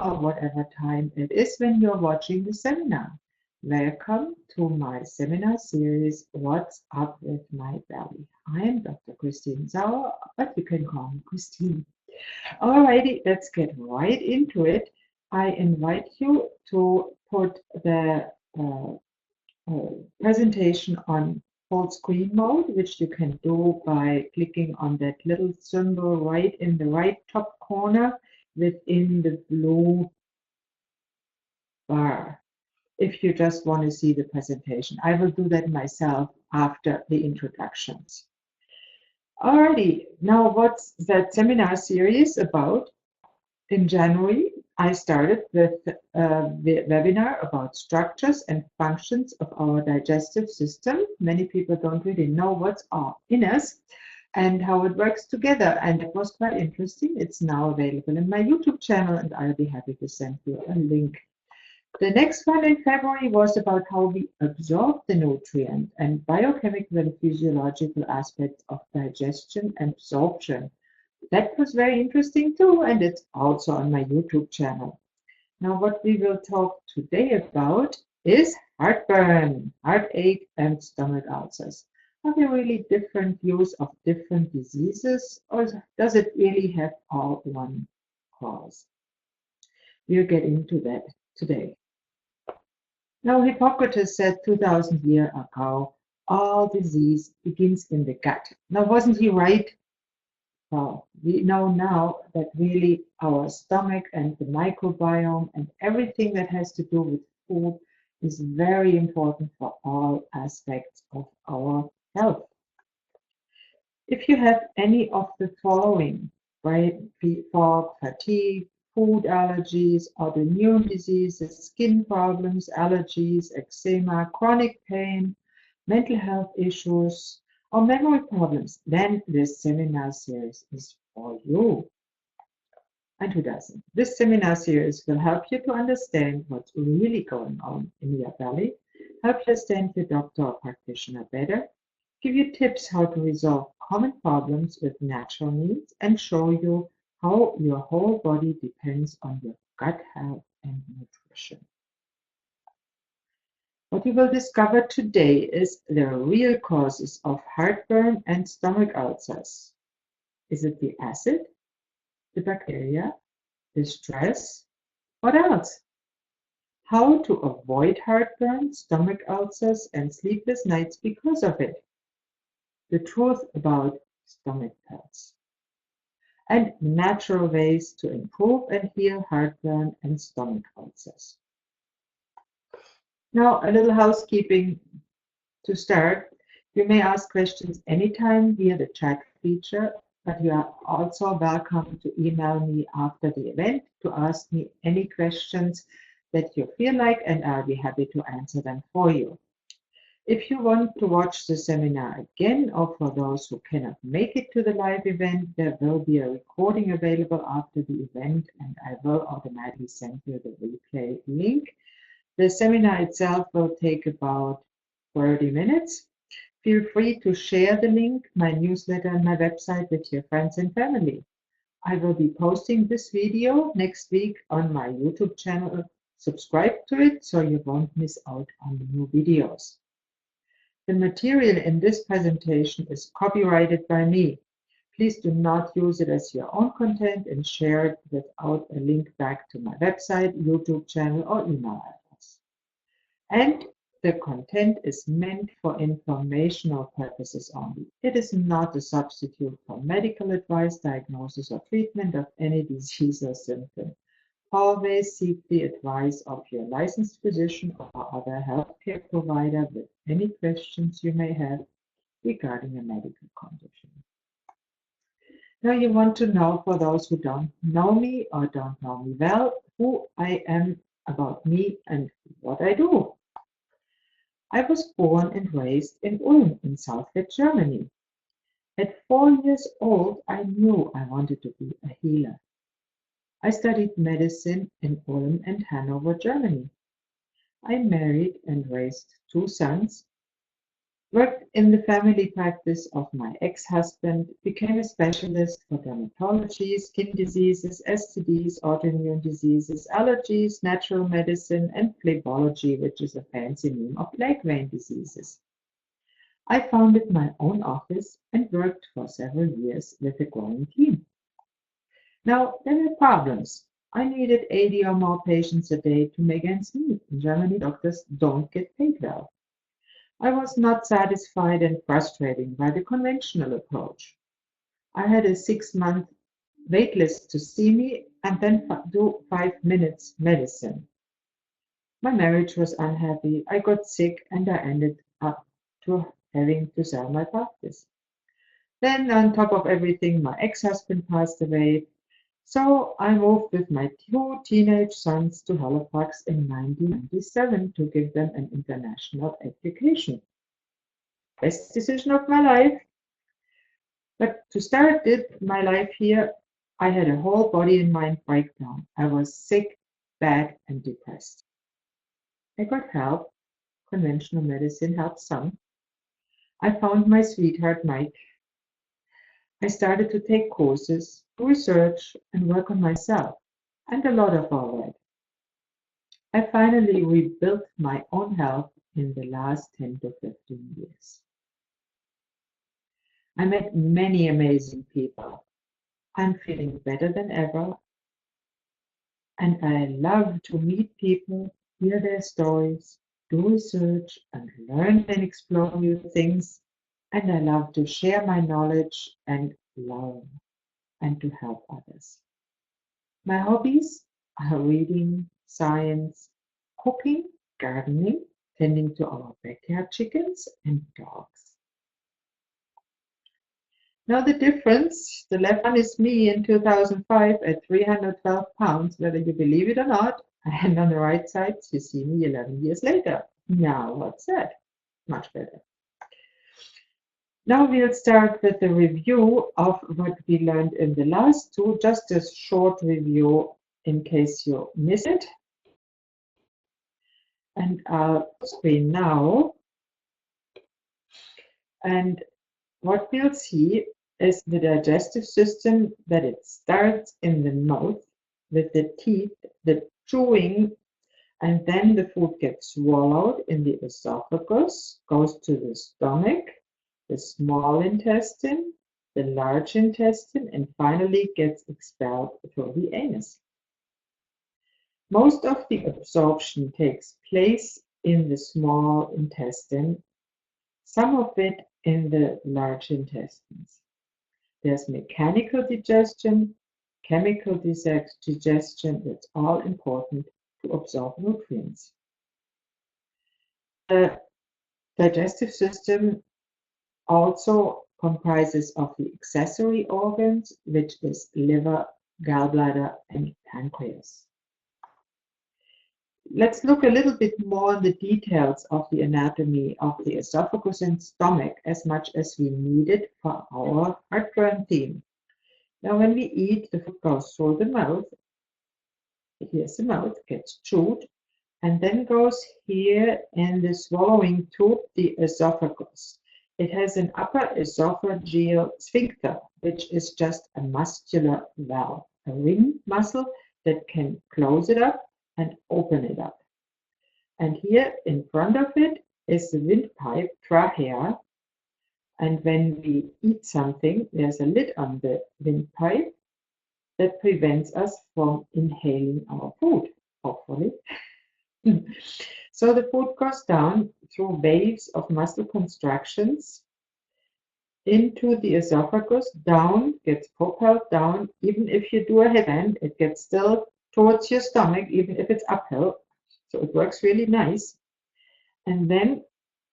or whatever time it is when you're watching the seminar. Welcome to my seminar series, What's Up with My Belly. I am Dr. Christine Sauer, but you can call me Christine. Alrighty, let's get right into it. I invite you to put the presentation on full screen mode, which you can do by clicking on that little symbol right in the right top corner within the blue bar. If you just want to see the presentation, I will do that myself after the introductions. Alrighty, now what's that seminar series about? In January, I started with a webinar about structures and functions of our digestive system. Many people don't really know what's in us and how it works together, and it was quite interesting. It's now available in my YouTube channel, and I'll be happy to send you a link. The next one in February was about how we absorb the nutrient and biochemical and physiological aspects of digestion and absorption. That was very interesting too, and it's also on my YouTube channel. Now, what we will talk today about is heartburn, heartache, and stomach ulcers. Are there really different views of different diseases, or does it really have all one cause? We'll get into that today. Now, Hippocrates said 2000 years ago, all disease begins in the gut. Now, wasn't he right? Well, we know now that really our stomach and the microbiome and everything that has to do with food is very important for all aspects of our health. If you have any of the following, right, for fatigue, food allergies, autoimmune diseases, skin problems, allergies, eczema, chronic pain, mental health issues, or memory problems, then this seminar series is for you. And who doesn't? This seminar series will help you to understand what's really going on in your belly, help you understand your doctor or practitioner better, give you tips how to resolve common problems with natural means, and show you how your whole body depends on your gut health and nutrition. What you will discover today is the real causes of heartburn and stomach ulcers. Is it the acid, the bacteria, the stress? What else? How to avoid heartburn, stomach ulcers, and sleepless nights because of it. The truth about stomach pills. And natural ways to improve and heal heartburn and stomach ulcers. Now, a little housekeeping to start. You may ask questions anytime via the chat feature, but you are also welcome to email me after the event to ask me any questions that you feel like, and I'll be happy to answer them for you. If you want to watch the seminar again, or for those who cannot make it to the live event, there will be a recording available after the event, and I will automatically send you the replay link. The seminar itself will take about 30 minutes. Feel free to share the link, my newsletter, and my website with your friends and family. I will be posting this video next week on my YouTube channel. Subscribe to it so you won't miss out on the new videos. The material in this presentation is copyrighted by me. Please do not use it as your own content and share it without a link back to my website, YouTube channel, or email address. And the content is meant for informational purposes only. It is not a substitute for medical advice, diagnosis, or treatment of any disease or symptom. Always seek the advice of your licensed physician or other healthcare provider with any questions you may have regarding a medical condition. Now you want to know, for those who don't know me or don't know me well, who I am, about me, and what I do. I was born and raised in Ulm in Southwest Germany. At 4 years old, I knew I wanted to be a healer. I studied medicine in Ulm and Hanover, Germany. I married and raised 2 sons. Worked in the family practice of my ex-husband, became a specialist for dermatology, skin diseases, STDs, autoimmune diseases, allergies, natural medicine, and phlebology, which is a fancy name of leg vein diseases. I founded my own office and worked for several years with a growing team. Now, there were problems. I needed 80 or more patients a day to make ends meet. In Germany, doctors don't get paid well. I was not satisfied and frustrated by the conventional approach. I had a 6-month wait list to see me and then do 5 minutes medicine. My marriage was unhappy. I got sick and I ended up to having to sell my practice. Then, on top of everything, my ex-husband passed away. So I moved with my 2 teenage sons to Halifax in 1997 to give them an international education. Best decision of my life. But to start my life here, I had a whole body and mind breakdown. I was sick, bad, and depressed. I got help. Conventional medicine helped some. I found my sweetheart, Mike. I started to take courses, do research, and work on myself, and a lot of all that. I finally rebuilt my own health in the last 10 to 15 years. I met many amazing people. I'm feeling better than ever, and I love to meet people, hear their stories, do research, and learn and explore new things. And I love to share my knowledge and learn and to help others. My hobbies are reading, science, cooking, gardening, tending to our backyard chickens and dogs. Now the difference, the left one is me in 2005 at 312 pounds, whether you believe it or not, and on the right side you see me 11 years later. Now what's that? Much better. Now we'll start with a review of what we learned in the last two, just a short review in case you miss it. And I'll screen now. And what we'll see is the digestive system, that it starts in the mouth with the teeth, the chewing, and then the food gets swallowed in the esophagus, goes to the stomach, the small intestine, the large intestine, and finally gets expelled through the anus. Most of the absorption takes place in the small intestine, some of it in the large intestines. There's mechanical digestion, chemical digestion, that's all important to absorb nutrients. The digestive system also comprises of the accessory organs, which is liver, gallbladder, and pancreas. Let's look a little bit more on the details of the anatomy of the esophagus and stomach as much as we need it for our heartburn theme. Now, when we eat, the food goes through the mouth. Here's the mouth, gets chewed, and then goes here in the swallowing tube, the esophagus. It has an upper esophageal sphincter, which is just a muscular valve, a ring muscle that can close it up and open it up. And here in front of it is the windpipe, trachea. And when we eat something, there's a lid on the windpipe that prevents us from inhaling our food, hopefully. So the food goes down through waves of muscle constructions into the esophagus, down, gets propelled down. Even if you do a headband, it gets still towards your stomach, even if it's uphill. So it works really nice. And then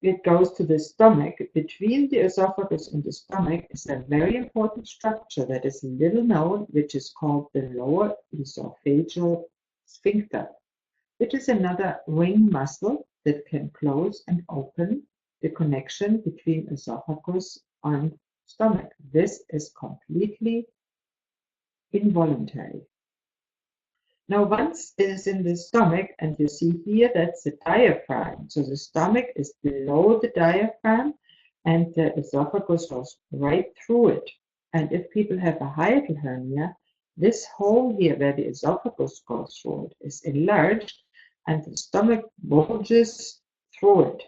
it goes to the stomach. Between the esophagus and the stomach is a very important structure that is little known, which is called the lower esophageal sphincter, which is another ring muscle that can close and open the connection between esophagus and stomach. This is completely involuntary. Now, once it is in the stomach, and you see here, that's the diaphragm. So the stomach is below the diaphragm, and the esophagus goes right through it. And if people have a hiatal hernia, this hole here where the esophagus goes through it is enlarged and the stomach bulges through it,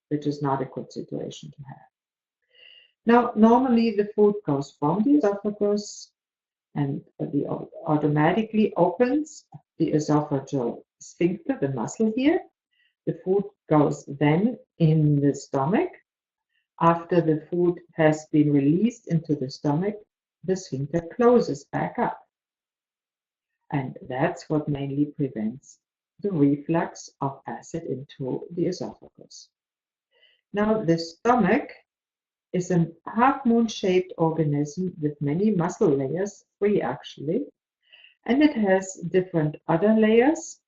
which is not a good situation to have. Now, normally the food goes from the esophagus and the automatically opens the esophageal sphincter, the muscle here. The food goes then in the stomach. After the food has been released into the stomach, the sphincter closes back up. And that's what mainly prevents the reflux of acid into the esophagus. Now, the stomach is a half-moon shaped organism with many muscle layers, three actually, and it has different other layers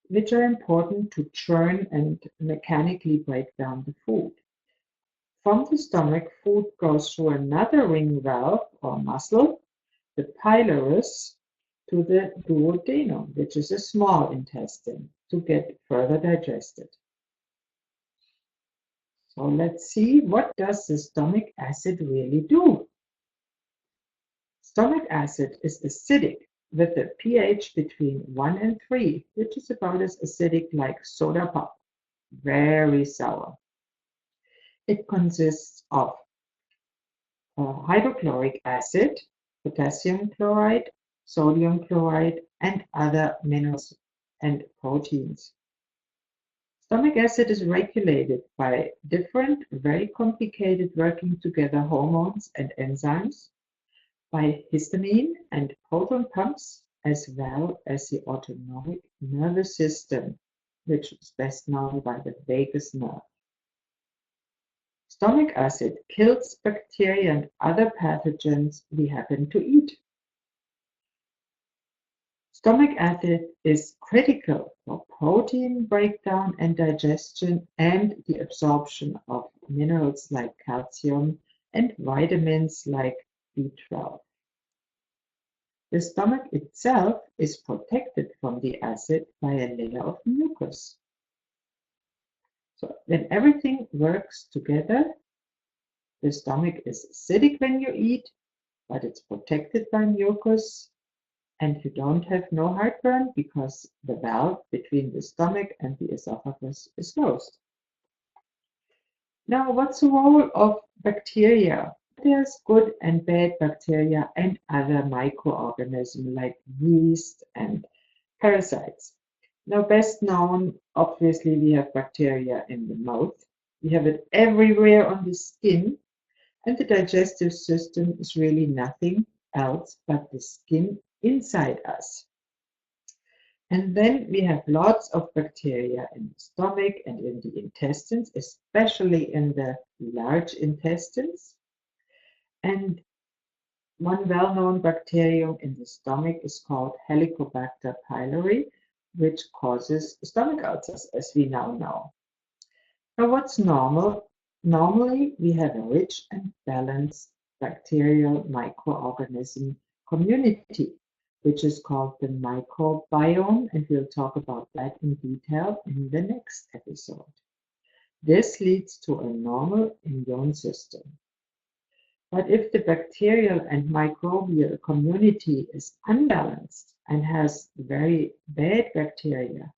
which are important to churn and mechanically break down the food. From the stomach, food goes through another ring valve or muscle, the pylorus, to the duodenum, which is a small intestine, to get further digested. So let's see, what does the stomach acid really do? Stomach acid is acidic with a pH between 1 and 3, which is about as acidic like soda pop, very sour. It consists of hydrochloric acid, potassium chloride, sodium chloride, and other minerals and proteins. Stomach acid is regulated by different, very complicated working together hormones and enzymes, by histamine and proton pumps, as well as the autonomic nervous system, which is best known by the vagus nerve. Stomach acid kills bacteria and other pathogens we happen to eat. Stomach acid is critical for protein breakdown and digestion and the absorption of minerals like calcium and vitamins like B12. The stomach itself is protected from the acid by a layer of mucus. So when everything works together, the stomach is acidic when you eat, but it's protected by mucus, and you don't have no heartburn because the valve between the stomach and the esophagus is closed. Now, what's the role of bacteria? There's good and bad bacteria and other microorganisms like yeast and parasites. Now, best known, obviously, we have bacteria in the mouth. We have it everywhere on the skin, and the digestive system is really nothing else but the skin inside us. And then we have lots of bacteria in the stomach and in the intestines, especially in the large intestines. And one well-known bacterium in the stomach is called Helicobacter pylori, which causes stomach ulcers, as we now know. Now, what's normal? Normally, we have a rich and balanced bacterial microorganism community, which is called the microbiome, and we'll talk about that in detail in the next episode. This leads to a normal immune system. But if the bacterial and microbial community is unbalanced and has very bad bacteria,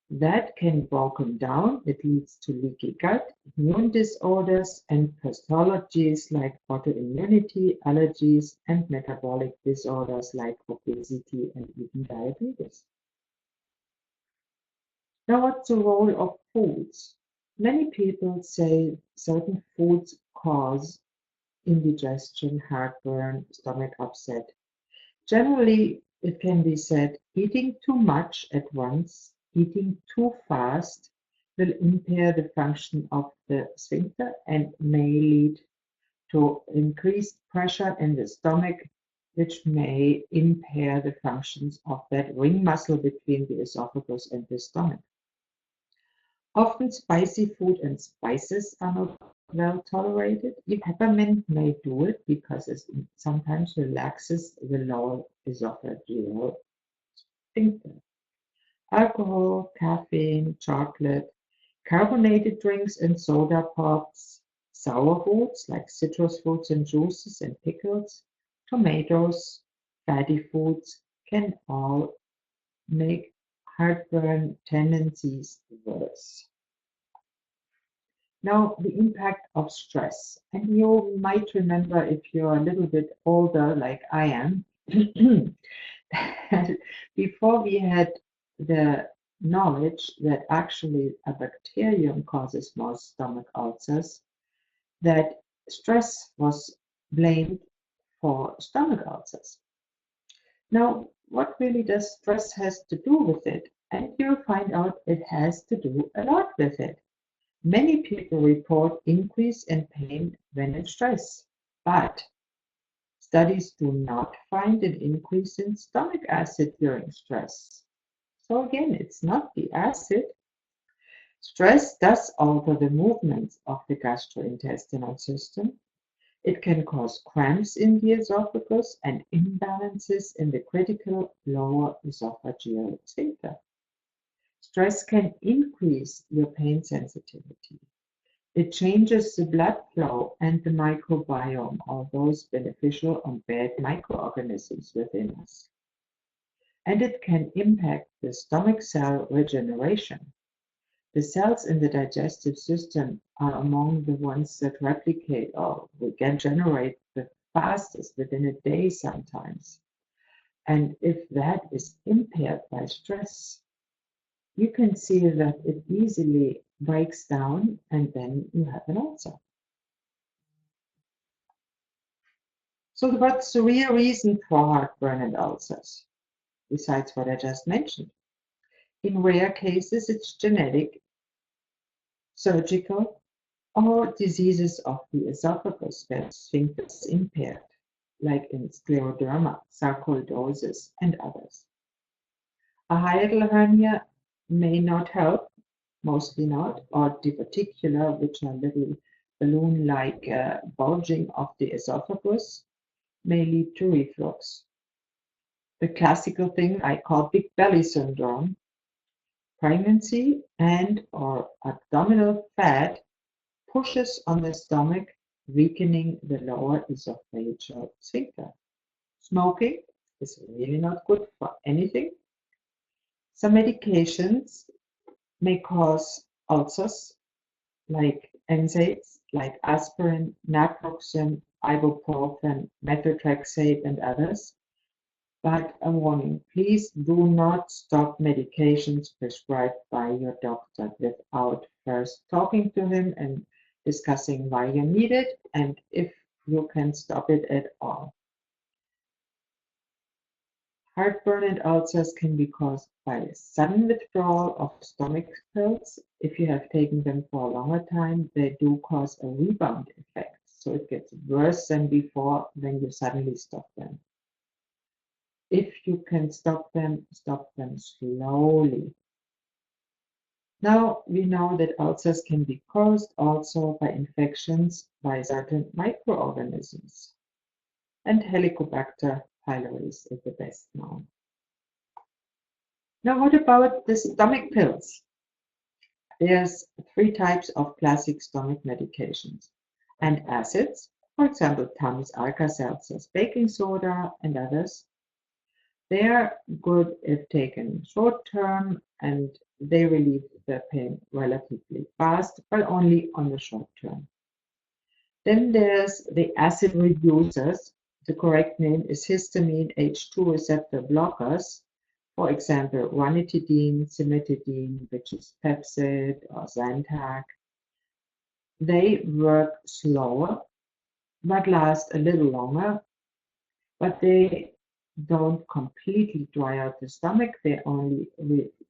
that can be broken down. It leads to leaky gut, immune disorders, and pathologies like autoimmunity, allergies, and metabolic disorders like obesity and even diabetes. Now, what's the role of foods? Many people say certain foods cause indigestion, heartburn, stomach upset. Generally, it can be said eating too much at once, eating too fast will impair the function of the sphincter and may lead to increased pressure in the stomach, which may impair the functions of that ring muscle between the esophagus and the stomach. Often spicy food and spices are not well tolerated. Peppermint may do it because it sometimes relaxes the lower esophageal sphincter. Alcohol, caffeine, chocolate, carbonated drinks and soda pops, Sour foods like citrus fruits and juices and pickles, tomatoes, fatty foods can all make heartburn tendencies worse. Now, the impact of stress. And you might remember, if you're a little bit older, like I am, before we had the knowledge that actually a bacterium causes most stomach ulcers, that stress was blamed for stomach ulcers. Now, what really does stress has to do with it? And you'll find out it has to do a lot with it. Many people report increase in pain when in stress, but studies do not find an increase in stomach acid during stress. So again, it's not the acid. Stress does alter the movements of the gastrointestinal system. It can cause cramps in the esophagus and imbalances in the critical lower esophageal sphincter. Stress can increase your pain sensitivity. It changes the blood flow and the microbiome, all those beneficial and bad microorganisms within us. And it can impact the stomach cell regeneration. The cells in the digestive system are among the ones that replicate or regenerate the fastest within a day sometimes. And if that is impaired by stress, you can see that it easily breaks down and then you have an ulcer. So what's the real reason for heartburn and ulcers, besides what I just mentioned? In rare cases, it's genetic, surgical, or diseases of the esophagus where sphincter is impaired, like in scleroderma, sarcoidosis, and others. A hiatal hernia may not help, mostly not, or diverticular, which are little balloon-like bulging of the esophagus, may lead to reflux. The classical thing I call big belly syndrome, pregnancy and or abdominal fat pushes on the stomach, weakening the lower esophageal sphincter. Smoking is really not good for anything. Some medications may cause ulcers, like NSAIDs, like aspirin, naproxen, ibuprofen, methotrexate, and others. But a warning, please do not stop medications prescribed by your doctor without first talking to him and discussing why you need it and if you can stop it at all. Heartburn and ulcers can be caused by a sudden withdrawal of stomach pills. If you have taken them for a longer time, they do cause a rebound effect. So it gets worse than before when you suddenly stop them. If you can stop them slowly. Now we know that ulcers can be caused also by infections by certain microorganisms. And Helicobacter pylori is the best known. Now what about the stomach pills? There's 3 types of classic stomach medications. And acids, for example, Tums, Alka-Seltzers, baking soda, and others. They are good if taken short term and they relieve the pain relatively fast, but only on the short term. Then there's the acid reducers. The correct name is histamine H2 receptor blockers. For example, ranitidine, cimetidine, which is Pepcid or Zantac. They work slower, but last a little longer, but they don't completely dry out the stomach. They only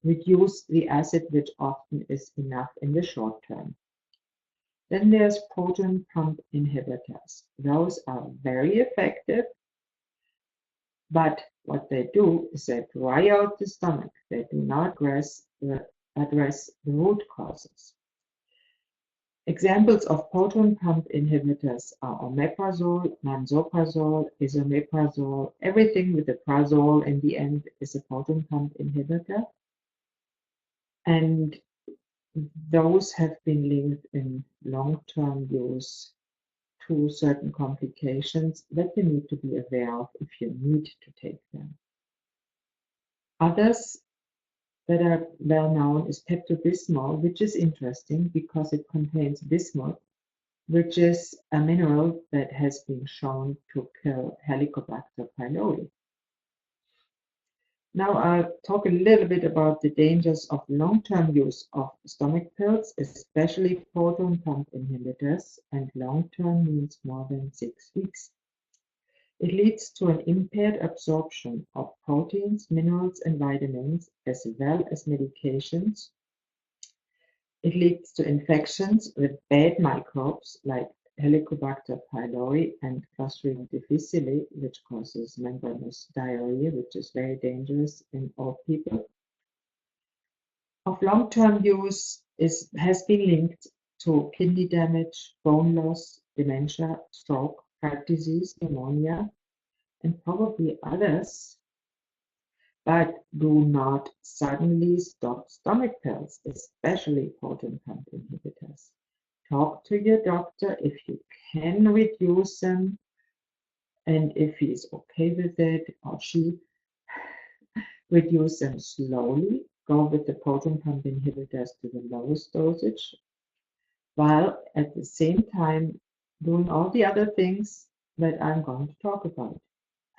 reduce the acid, which often is enough in the short term. Then there's proton pump inhibitors. Those are very effective, but what they do is they dry out the stomach. They do not address the root causes. Examples of proton pump inhibitors are omeprazole, lansoprazole, esomeprazole. Everything with a prazole in the end is a proton pump inhibitor. And those have been linked in long-term use to certain complications that you need to be aware of if you need to take them. Others that are well known is pepto-bismol, which is interesting because it contains bismuth, which is a mineral that has been shown to kill Helicobacter pylori. Now I'll talk a little bit about the dangers of long-term use of stomach pills, especially proton pump inhibitors, and long-term means more than 6 weeks. It leads to an impaired absorption of proteins, minerals, and vitamins, as well as medications. It leads to infections with bad microbes like Helicobacter pylori and Clostridium difficile, which causes membranous diarrhea, which is very dangerous in old people. Of long-term use has been linked to kidney damage, bone loss, dementia, stroke, heart disease, pneumonia, and probably others. But do not suddenly stop stomach pills, especially proton pump inhibitors. Talk to your doctor if you can reduce them and if he's okay with it or she, reduce them slowly. Go with the proton pump inhibitors to the lowest dosage, while at the same time doing all the other things that I'm going to talk about.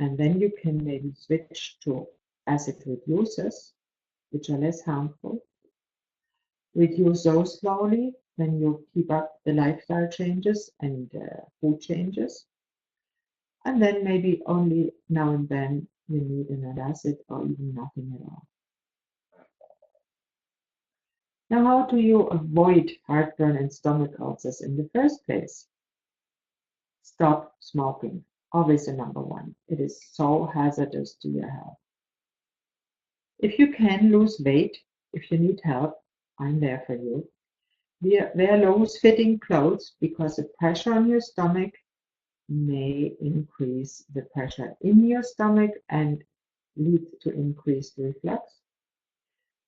And then you can maybe switch to acid reducers, which are less harmful. Reduce those slowly when you keep up the lifestyle changes and food changes. And then maybe only now and then you need an antacid or even nothing at all. Now, how do you avoid heartburn and stomach ulcers in the first place? Stop smoking. Always the number one. It is so hazardous to your health. If you can lose weight, if you need help, I'm there for you. Wear loose-fitting clothes because the pressure on your stomach may increase the pressure in your stomach and lead to increased reflux.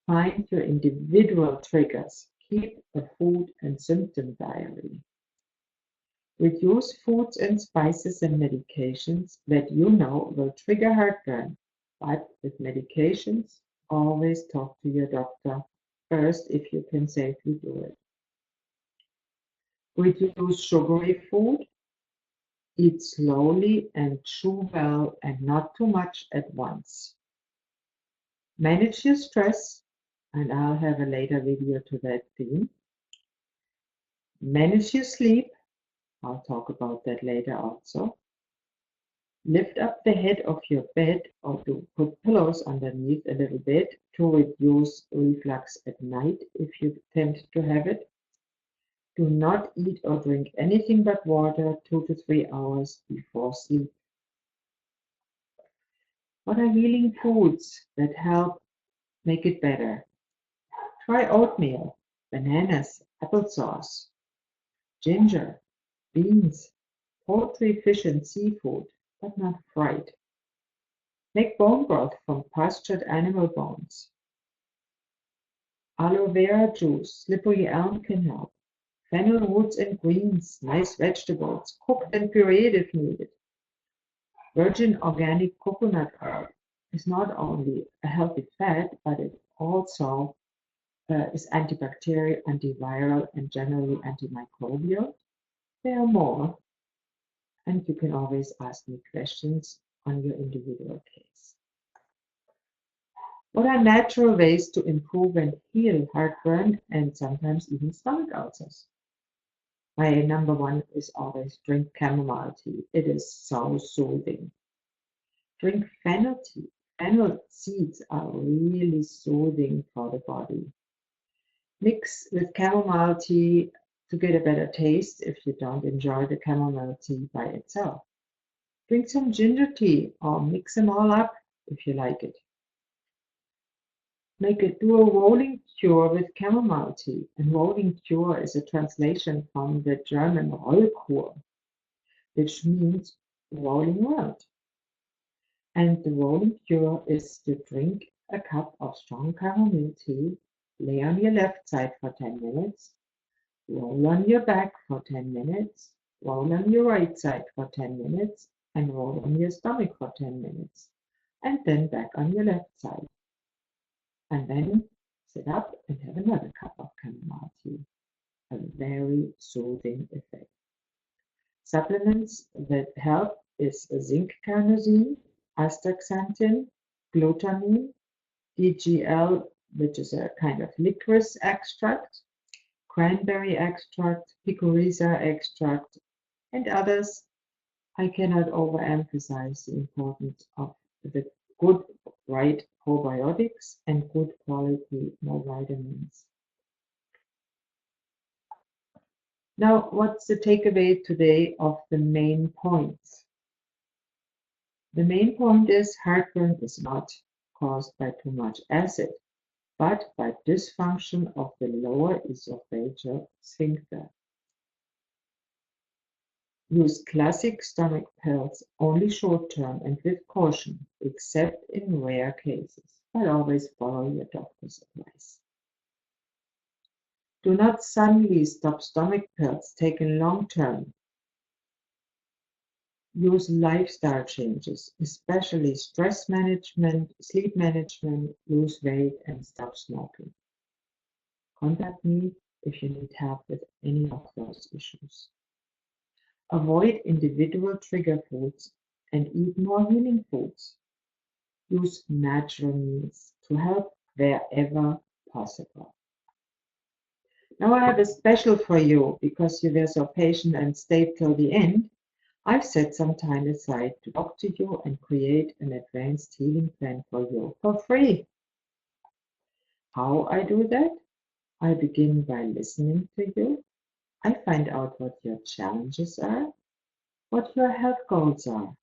Find your individual triggers. Keep a food and symptom diary. Reduce foods and spices and medications that you know will trigger heartburn. But with medications, always talk to your doctor first if you can safely do it. Reduce sugary food. Eat slowly and chew well and not too much at once. Manage your stress, and I'll have a later video to that theme. Manage your sleep. I'll talk about that later also. Lift up the head of your bed or to put pillows underneath a little bit to reduce reflux at night if you tend to have it. Do not eat or drink anything but water 2 to 3 hours before sleep. What are healing foods that help make it better? Try oatmeal, bananas, applesauce, ginger, beans, poultry, fish, and seafood, but not fried. Make bone broth from pastured animal bones. Aloe vera juice, slippery elm can help. Fennel roots and greens, nice vegetables, cooked and pureed if needed. Virgin organic coconut oil is not only a healthy fat, but it also is antibacterial, antiviral, and generally antimicrobial. There are more, and you can always ask me questions on your individual case. What are natural ways to improve and heal heartburn and sometimes even stomach ulcers? My number one is always drink chamomile tea. It is so soothing. Drink fennel tea. Fennel seeds are really soothing for the body. Mix with chamomile tea to get a better taste if you don't enjoy the chamomile tea by itself. Drink some ginger tea or mix them all up if you like it. Do a rolling cure with chamomile tea. And rolling cure is a translation from the German Rollkur, which means rolling around. And the rolling cure is to drink a cup of strong chamomile tea, lay on your left side for 10 minutes, roll on your back for 10 minutes, Roll on your right side for 10 minutes and roll on your stomach for 10 minutes. And then back on your left side. And then sit up and have another cup of chamomile tea. A very soothing effect. Supplements that help is zinc carnosine, astaxanthin, glutamine, DGL, which is a kind of licorice extract, cranberry extract, picoriza extract, and others. I cannot overemphasize the importance of the good, right probiotics and good quality more vitamins. Now, what's the takeaway today of the main points? The main point is heartburn is not caused by too much acid, but by dysfunction of the lower esophageal sphincter. Use classic stomach pills only short term and with caution, except in rare cases, but always follow your doctor's advice. Do not suddenly stop stomach pills taken long term. Use lifestyle changes, especially stress management, sleep management, lose weight, and stop smoking. Contact me if you need help with any of those issues. Avoid individual trigger foods and eat more healing foods. Use natural means to help wherever possible. Now I have a special for you because you were so patient and stayed till the end. I've set some time aside to talk to you and create an advanced healing plan for you for free. How I do that? I begin by listening to you. I find out what your challenges are, what your health goals are,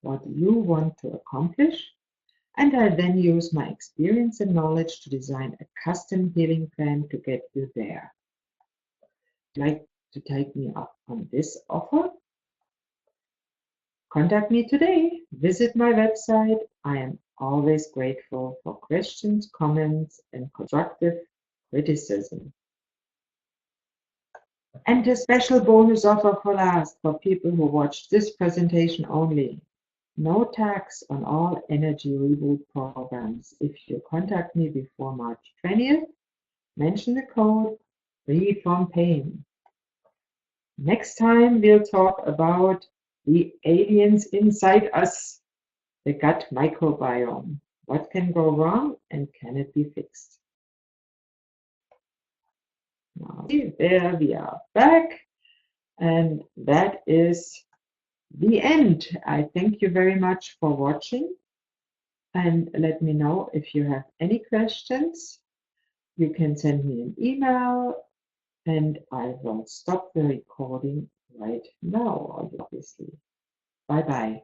what you want to accomplish, and I then use my experience and knowledge to design a custom healing plan to get you there. Like to take me up on this offer? Contact me today. Visit my website. I am always grateful for questions, comments, and constructive criticism. And a special bonus offer for last for people who watched this presentation only. No tax on all Energy Reboot programs. If you contact me before March 20th, mention the code free from pain. Next time we'll talk about the aliens inside us, the gut microbiome. What can go wrong and can it be fixed? Now, there we are back, and that is the end. I thank you very much for watching, and let me know if you have any questions. You can send me an email, and I will stop the recording right now, obviously. Bye bye.